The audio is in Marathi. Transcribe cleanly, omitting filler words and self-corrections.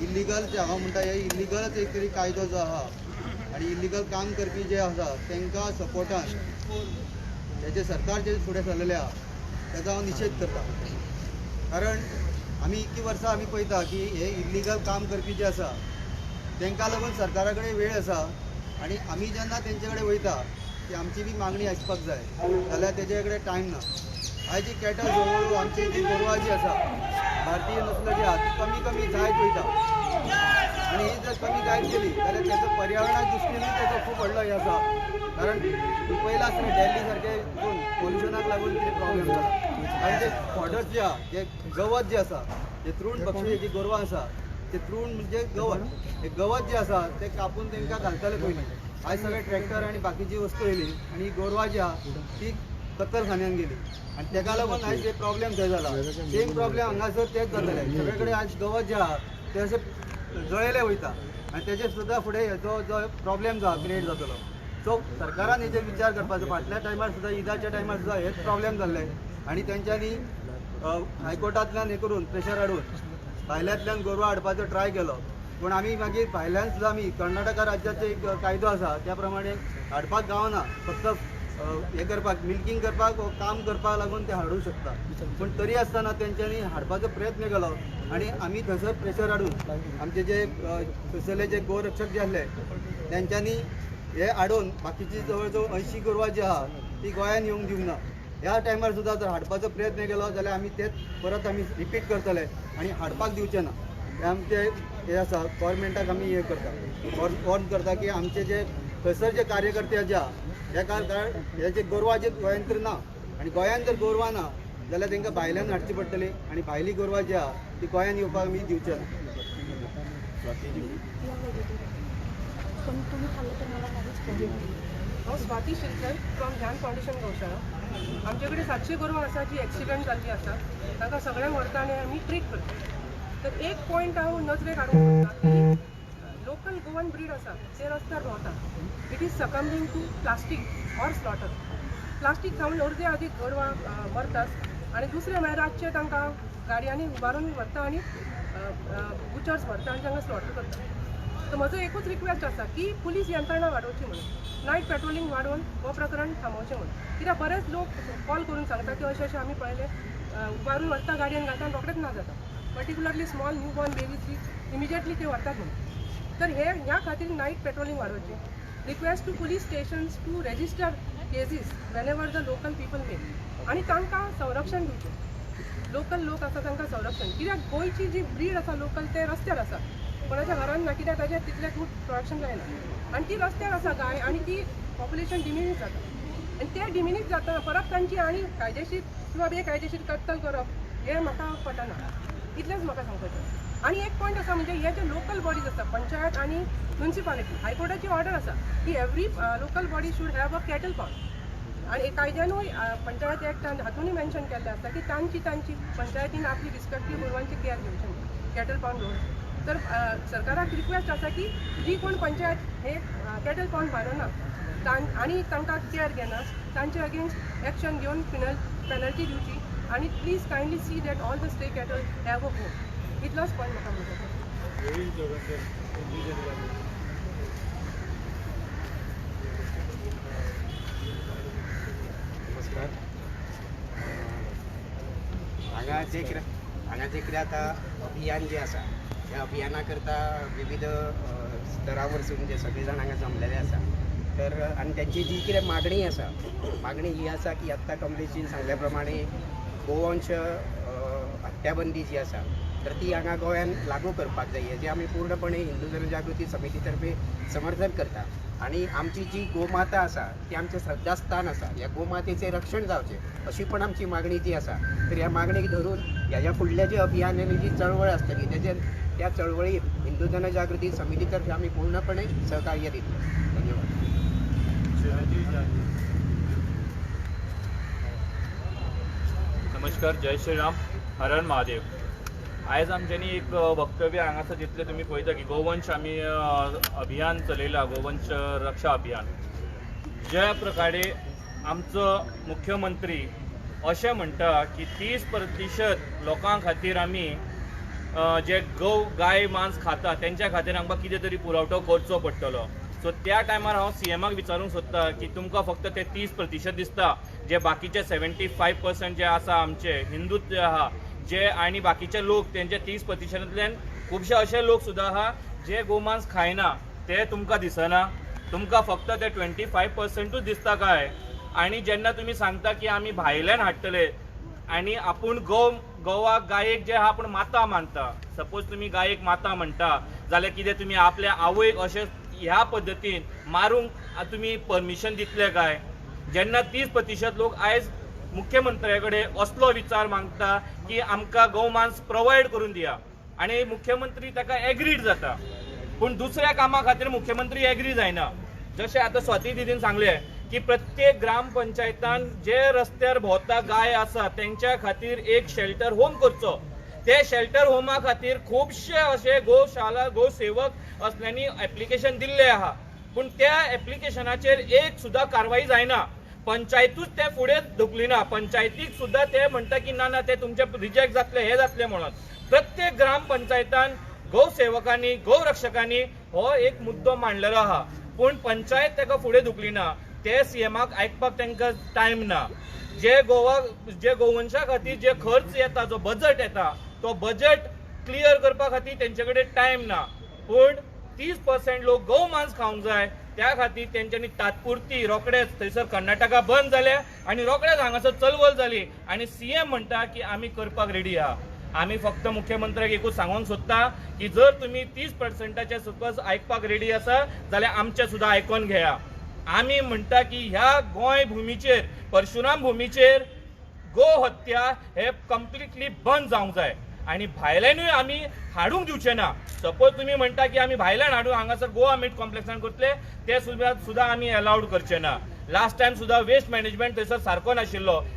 इल्लिगल जे हांव म्हणटा हे इल्लिगलच एक तरी कायदो जो आहा आनी इल्लिगल काम करपी जे आसा तांकां सपोर्टान हेजे सरकार जे फुडें सरलेले आहा तेजो हांव निशेध करता. कारण आमी इतकी वर्सां आमी पळयता की हे इल्लिगल काम करपी जे आसा तांकां लागून सरकारा कडेन वेळ आसा आनी आमी जेन्ना तेंचे कडेन वयता की आमची बी मागणी आसपाक जाय जाल्यार तेजे कडेन टायम ना. आयज जी कॅटल हळू आमची जी गोरवां जी आसा भारतीय नस्ल जी आहा ती कमी कमी जायत वयता आनी ही जर कमी जायत गेली जाल्यार तेजो पर्यावरणा दृश्टीनूय तेजो खूब व्हडलो हे आसा. कारण पयला आसतना दिल्ली सारके पोल्युशनाक लागून कितें प्रॉब्लेम जाला आनी ते फॉडर्स जे आहा जे गवत जे आसा जे तृण पक्षी जी गोरवां आसा ते तृण म्हणजे गवत हे गवत जे आसा ते कापून तांकां घालताले पयलीं. आयज सगळे ट्रॅक्टर आनी बाकीची वस्तू येयली आनी गोरवां जी आहा ती कत्तलखान्यान गेली आनी ताका लागून आयज हे प्रॉब्लेम थंय जाला. सेम प्रॉब्लेम हांगासर तेच जातले. सगळे कडेन आयज गवत जे आहा ते अशें जळयले वयता आनी तेजे सुद्दां फुडें हेजो जो प्रॉब्लेम जो आहा क्रिएट जातलो. सो सरकारान हेजेर विचार करपाचो. फाटल्या टायमार सुद्दां ईदाच्या टायमार सुद्दां हेच प्रॉब्लेम जाल्ले आनी तेंच्यांनी हायकोर्टांतल्यान हे करून प्रेशर हाडून भायल्यांतल्यान गोरवां हाडपाचो ट्राय केलो. पूण आमी मागीर भायल्यान सुद्दां आमी कर्नाटका राज्याचो एक कायदो आसा त्या प्रमाणे हाडपाक गावना. फक्त हे करपाक मिल्किंग करपाक काम करपाक लागून ते हाडूंक शकता. पूण तरी आसतना तेंच्यांनी हाडपाचो प्रयत्न केलो आनी आमी थंयसर प्रेशर हाडून आमचे जे थंयसरले जे गोरक्षक जे आसले तेंच्यांनी हे हाडून बाकीची जवळ जवळ 80 गोरवां जी आहा ती गोंयान येवंक दिवंक ना. ह्या टायमार सुद्दां जर हाडपाचो प्रयत्न केलो जाल्यार आमी तेच परत आमी रिपीट करतले आनी हाडपाक दिवचे ना. हे आमचे हे आसा गव्हर्मेंटाक आमी हे करता वॉर्न करता की आमचे जे थंयसर जे कार्यकर्ते जे आहा ह्या कारण हे जे गोरवां जे गोंयांत तर ना आनी गोंयांत जर गोरवां ना जाल्यार तांकां भायल्यान हाडची पडटली आनी भायली गोरवां जी आहा ती गोंयांत येवपाक आमी दिवचे ना. हांव स्वाती शिलकर फ्रॉम ध्यान फावंडेशन गौशाळा. आमचे कडेन 700 गोरवां आसा जी एक्सिडंट जाल्ली आसा तांकां सगळ्यांक व्हरता आनी आमी ट्रीट करता. तर एक पॉयंट हांव नजरेक हाडूंक सोदता की लोकल गोवन ब्रीड आसा ते रस्त्यार भोंवता. It is succumbing to plastic or slaughter. Plastic खावन अर्दे अदीक गोरवां मरतात आनी दुसरे म्हळ्यार रातचे तांकां गाडयांनी उबारून व्हरता आनी बुचर्स व्हरता आनी तांकां स्लॉटर करता. तर म्हजो एकूच रिक्वेस्ट आसा की पुलीस यंत्रणा वाडोवची म्हणून नायट पेट्रोलिंग वाडोवन हो प्रकरण थांबोवचें म्हणून. कित्याक बरेच लोक कॉल करून सांगता की अशें अशें आमी पळयलें उबारून व्हरता गाडयेन घालता आनी रोखडेंच ना जाता. Particularly small new born babies immediately ते व्हरतात म्हणून. तर ह्या खातीर नायट पेट्रोलिंग वाडोवची. Request to police stations to register cases whenever the local people make आनी तांकां संरक्षण दिवचें. लोकल लोक आसा तांकां संरक्षण. कित्याक गोंयची जी ब्रीड आसा लोकल ते रस्त्यार आसा कोणाच्या घरान ना कित्याक ताजें तितलें गूड प्रोडक्शन जायना आनी ती रस्त्यार आसा गाय आनी ती पॉप्युलेशन डिमिनीज जाता आनी ते डिमिनीज जाता परत तांची आनी कायदेशीर किंवा बेकायदेशीर कत्तल करप हें म्हाका पटना. इतलेंच म्हाका सांगपाचें. आनी एक पॉयंट आसा म्हणजे हे जे लोकल बॉडीज आसा पंचायत आनी म्युनिसिपालिटी हायकोर्टाची ऑर्डर आसा की every local body should have a cattle farm आनी कायद्यानूय पंचायत एक्टान हातूनय मेन्शन केल्लें आसा की तांची पंचायतीन आपली रिस्पेक्टीव गोरवांची केअर घेवची कॅटल फार्म दवरची. तर सरकाराक रिक्वेस्ट आसा की जी कोण पंचायत हे कॅटल फार्म बांदना आनी तांकां केअर घेना तांचे अगेन्स्ट एक्शन घेवन पेनल्टी दिवची आनी please kindly see that all the stray cattle have a home. इतलोच पॉयंट म्हाका म्हणपाचो. नमस्कार. हांगा जे कितें आतां अभियान जें आसा त्या अभियाना करता विविध स्तरा वरसून जे सगळे जाण हांगा जमलेले आसा. तर आनी त्यांची जी कितें मागणी आसा मागणी ही आसा की आत्तां कमलेशजीन सांगल्या प्रमाणे गोवंश हत्याबंदी जी आसा तर ती हांगा गोंयान लागू करपाक जाय हेजें आमी पूर्णपणे हिंदू जनजागृती समिती तर्फे समर्थन करता. आनी आमची जी गोमाता आसा ती आमचें श्रद्धास्थान आसा ह्या गोमातेचें रक्षण जावचें अशी पण आमची मागणी जी आसा. तर ह्या मागणीक धरून ह्या फुडलें जे अभियान आनी जी चळवळ आसतली तेजेर त्या चळवळीत हिंदू जनजागृती समिती तर्फे आमी पूर्णपणे सहकार्य दितले. धन्यवाद. नमस्कार. जय श्रीराम. हर हर महादेव. आयज आमच्यांनी एक वक्तव्य हांगासर जितले तुमी पळयता की गोवंश आमी अभियान चलयला गोवंश रक्षा अभियान. ज्या प्रकारे आमचो मुख्यमंत्री अशें म्हणटा की 30% लोकां खातीर आमी जे गाय मांस खाता त्यांच्या खातीर आमकां कितें तरी पुरवठो करचो पडटलो. सो त्या टायमार हांव सीएमाक विचारूंक सोदता की तुमकां फक्त ते 30% दिसता, जे बाकीचे 75% जे आसा आमचे हिंदूच जे आहा जे आनी बाकीचे लोक तेंचे 30%तल्यान खुबशे अशे लोक सुद्दां आहा जे गोमांस खायना, ते तुमकां दिसना. तुमकां फक्त ते 25%च दिसता काय? आनी जेन्ना तुमी सांगता की आमी भायल्यान हाडटले आनी आपूण गोवाक गायेक जे आहा आपूण माता मानता, सपोज तुमी गायेक माता म्हणटा जाल्यार कितें तुमी आपल्या आवयक अशें ह्या पद्दतीन मारूंक तुमी परमिशन दितले काय? जेन्ना 30% लोक आयज मुख्यमंत्र्या कडेन असलो विचार मागता की आमकां गोमांस प्रोवायड करून दिया आनी मुख्यमंत्री ताका एग्रीड जाता, पूण दुसऱ्या कामा खातीर मुख्यमंत्री एग्री जायना. जशें आतां स्वाती दिदीन सांगलें की प्रत्येक ग्रामपंचायतान जे रस्त्यार भोंवता गाय आसा तेंच्या खातीर एक शेल्टर होम करचो. ते शेल्टर होमा खातीर खुबशे अशे गोशाला गोसेवक असल्यांनी एप्लिकेशन दिल्ले आहा, पूण त्या एप्लिकेशनाचेर एक सुद्दां कारवाई जायना. पंचायतूच ते फुडें धुकलिना. पंचायतीक सुद्दां ते म्हणटा की ना ते तुमचे रिजेक्ट जातले हे जातले म्हणून. प्रत्येक ग्रामपंचायतान गोसेवकांनी गोरक्षकांनी हो एक मुद्दो मांडलेलो आहा, पूण पंचायत ताका फुडें धुकलिना. ते सीएमाक आयकपाक तांकां टायम ना. जे गोवंशा खातीर जे खर्च येता, जो बजट येता, तो बजट क्लियर करपा खातीर तेंचे कडेन टायम ना. पूण 30% लोक गोमांस खावंक जाय त्या खातीर तेंच्यांनी तात्पुरती रोखडेच थंयसर कर्नाटका बंद जाले आनी रोखडेच हांगासर चलवल जाली आनी सीएम म्हणटा की आमी करपाक रेडी आहा. आमी फक्त मुख्यमंत्र्याक एकूच सांगूंक सोदता की जर तुमी 30%चे सपोज आयकपाक रेडी आसा जाल्यार आमचे सुद्दां आयकोन घेया. आमी म्हणटा की ह्या गोंय भुमीचेर परशुराम भुमीचेर गो हत्या हे कंप्लिटली बंद जावंक जाय आनी भायल्यानूय आमी हाडूंक दिवचे ना. सपोज तुमी म्हणटा की आमी भायल्यान हाडून हांगासर गोवा मीट कॉम्प्लेक्सान करतले, ते सुद्दां आमी अलाउड करचे ना. लास्ट टायम सुद्दां वेस्ट मॅनेजमेंट थंयसर सारको नाशिल्लो.